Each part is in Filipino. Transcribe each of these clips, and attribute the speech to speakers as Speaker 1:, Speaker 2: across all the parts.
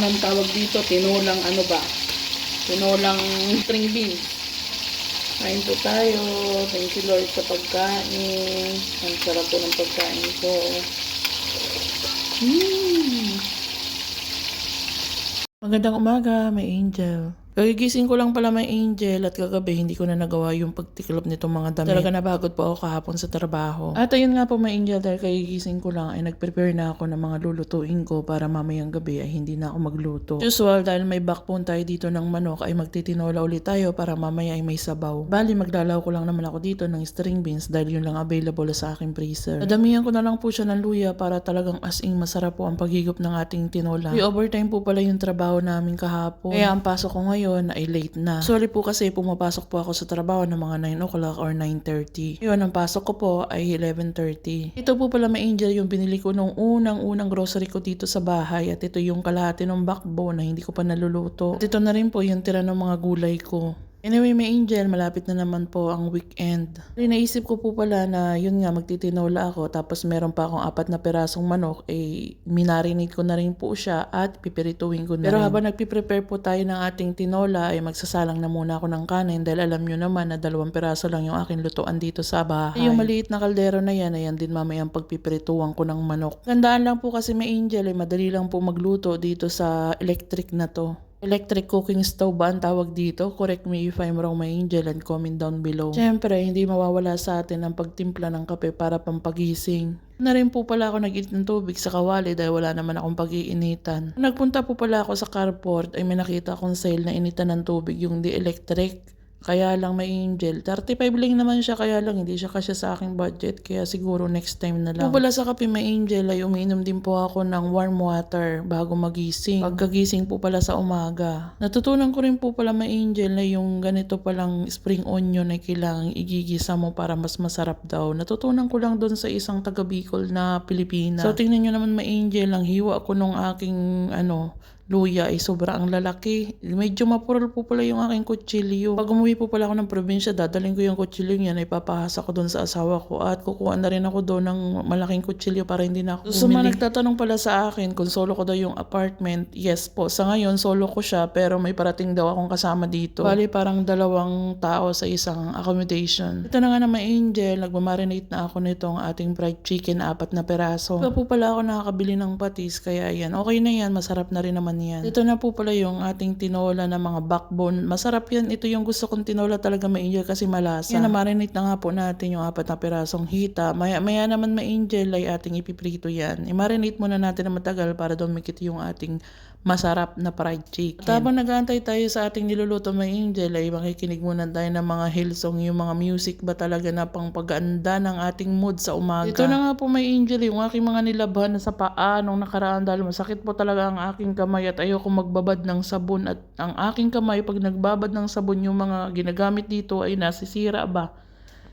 Speaker 1: Anong tawag dito? Tinolang ano ba? Tinolang string beans. Kain po tayo. Thank you Lord sa pagkain. Ang sarap po ng pagkain ko.
Speaker 2: Magandang umaga, may Angel. Kagigising ko lang pala may Angel at kagabi hindi ko na nagawa yung pagtiklop nitong mga damit. Talaga napagod po ako kahapon sa trabaho. At ayun nga po may Angel, dahil kagigising ko lang ay nagprepare na ako ng mga lulutuin ko para mamayang gabi ay hindi na ako magluto. Usual, dahil may backbone tayo dito ng manok ay magtitinola ulit tayo para mamaya ay may sabaw. Bali maglalaw ko lang naman ako dito ng string beans dahil yun lang available sa aking freezer. Nadamihan ko na lang po siya ng luya para talagang as in masarap po ang paghigop ng ating tinola. May overtime po pala yung trabaho namin kahapon. Kaya ang pasok ko ngayon ay late na. Sorry po kasi pumapasok po ako sa trabaho ng mga 9 o'clock or 9:30. Yun, ang pasok ko po ay 11:30. Ito po pala may Angel yung binili ko nung unang grocery ko dito sa bahay at ito yung kalahati ng backbone na hindi ko pa naluluto. At ito na rin po yung tira ng mga gulay ko. Anyway, may Angel, malapit na naman po ang weekend. Naisip ko po pala na yun nga, magtitinola ako tapos meron pa akong 4 na pirasong manok, minarinate ko na rin po siya at pipirituin ko na Pero rin. Habang nagpiprepare po tayo ng ating tinola, ay magsasalang na muna ako ng kanin dahil alam nyo naman na 2 piraso lang yung aking lutuan dito sa bahay. Yung maliit na kaldero na yan, ayan din mamaya ang pagpipirituan ko ng manok. Gandaan lang po kasi may Angel, madali lang po magluto dito sa electric na to. Electric cooking stove ba ang tawag dito? Correct me if I'm wrong, my Angel, and comment down below. Siyempre, hindi mawawala sa atin ang pagtimpla ng kape para pampagising. Na rin po pala ako nag-init ng tubig sa kawali dahil wala naman akong pag-iinitan. Nagpunta po pala ako sa carport ay may nakita akong sale na initan ng tubig yung di electric. Kaya lang may Angel. 35 lang naman siya, kaya lang hindi siya kasya sa aking budget. Kaya siguro next time na lang. Po pala sa kape may Angel ay umiinom din po ako ng warm water bago magising. Pagkagising po pala sa umaga. Natutunan ko rin po pala may Angel na yung ganito palang spring onion ay kailangang igigisa mo para mas masarap daw. Natutunan ko lang doon sa isang taga Bicol na Pilipina. So tingnan nyo naman may Angel, ang hiwa ko nung aking luya ay sobrang lalaki. Medyo mapurol po pala yung aking kutsilyo. Pag umuwi po pala ako ng probinsya, dadaling ko yung kutsilyo niyan, ay papahasa ko doon sa asawa ko at kukuha na rin ako doon ng malaking kutsilyo para hindi na ako bumili. So mga nagtatanong pala sa akin kung solo ko daw yung apartment, yes po. Sa ngayon, solo ko siya pero may parating daw akong kasama dito. Bali parang 2 tao sa isang accommodation. Ito na nga na may Angel, nagmamarinate na ako nitong ating fried chicken, 4 na peraso. Ito po pala ako nakakabili ng patis, kaya yan, okay na yan, masarap na rin naman yan. Ito na po pala yung ating tinola na mga backbone. Masarap yan. Ito yung gusto kong tinola talaga may Angel kasi malasa. Yan, na-marinate na nga po natin yung 4 na pirasong hita. Maya naman may Angel ay ating ipiprito yan. I-marinate muna natin na matagal para dumikit yung ating masarap na fried chicken. At habang nag-aantay tayo sa ating niluluto may Angel ay makikinig muna tayo ng mga Hillsong, yung mga music ba talaga na pang paganda ng ating mood sa umaga. Ito na nga po may Angel, yung aking mga nilabhan sa paa nung nakaraan dahil masakit po talaga ang aking kamay at ayoko magbabad ng sabon at ang aking kamay pag nagbabad ng sabon yung mga ginagamit dito ay nasisira ba.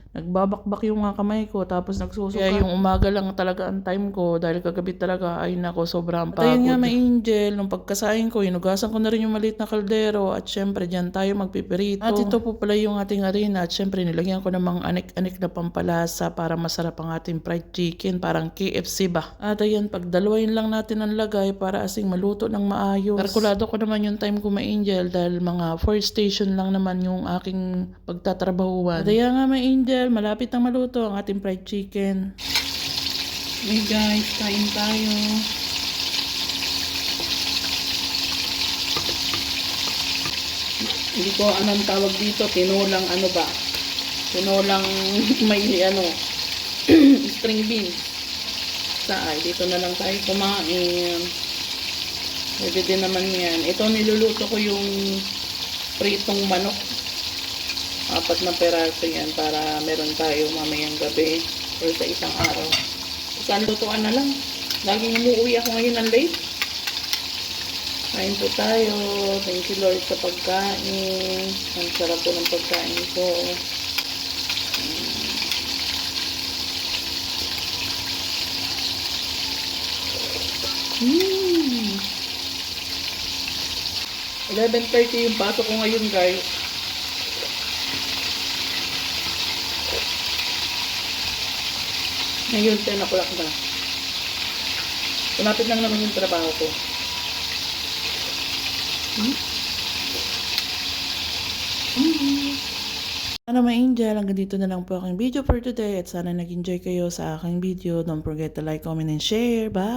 Speaker 2: Nagbabakbak yung mga kamay ko tapos nagsusuka. Kaya yung umaga lang talaga ang time ko dahil kagabi talaga ay nako sobrang pagod. At ayun nga may Angel, nung pagkasain ko, hinugasan ko na rin yung maliit na kaldero at syempre dyan tayo magpipirito. At ito po pala yung ating harina at syempre nilagyan ko ng mga anik-anik na pampalasa para masarap ang ating fried chicken, parang KFC ba. At ayun, pagdalawain lang natin ang lagay para asing maluto ng maayos. Kalkulado ko naman yung time ko may Angel dahil mga 4 station lang naman yung aking pagtatrabahuan. At ayun nga may Angel, malapit na maluto ang ating fried chicken. Hey guys, kain tayo.
Speaker 1: Hindi ko anong tawag dito, tinolang ano ba? Tinolang may string beans. Dito na lang tayo kumain. Pwede din naman yan. Ito niluluto ko yung pritong manok. 4 na peraso yan para meron tayo mamayang gabi or sa isang araw. Isang lutuan na lang. Laging umuwi ako ngayon ng late. Kain po tayo. Thank you Lord sa pagkain. Ang sarap po ng pagkain ko. 11:30 yung pasok ko ngayon guys. Ngayon 10 o'clock na. Malapit lang naman yung trabaho ko.
Speaker 2: Ano mga angel, hanggang dito na lang po aking video for today at sana nag-enjoy kayo sa aking video. Don't forget to like, comment, and share. Bye!